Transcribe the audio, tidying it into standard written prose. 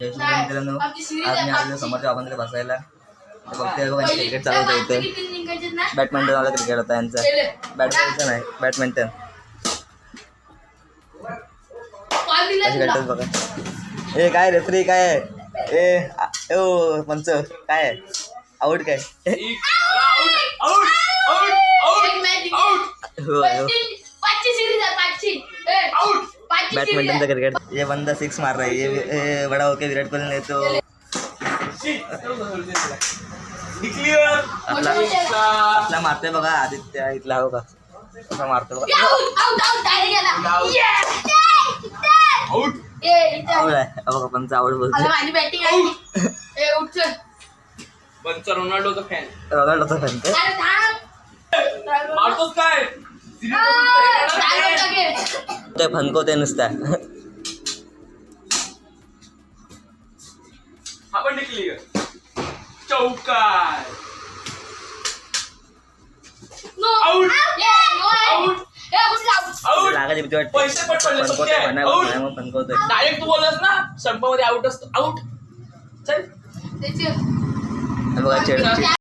मित्रांनो आज मी आलेलो समोरच्या बाबांकडे बसायला बघते बघा क्रिकेट चालू होतं इथे बॅडमिंटन वाला क्रिकेट होता यांचा बॅडमिंटन नाही बॅडमिंटन कशी खेळतात बघा. ए काय रेफरी काय आहे ए ओ पंच काय आहे आऊट काय बैडमिंटन का क्रिकेट ये बंदा 6 मार रहा है ये बड़ा होके विराट कोहली ने तो अपना मारते बघा आदित्य इथला हो का कसा मारतो बघा बघा पंच आवड बोलतो रोनाल्डोचा फॅन मारतोस काय ते फनकवते नुसता आपण निघली चौकार लागायची भीती वाटते फनकवतोय डायरेक्ट तू बोललास ना संपामध्ये आउट असतो आउट चल बघा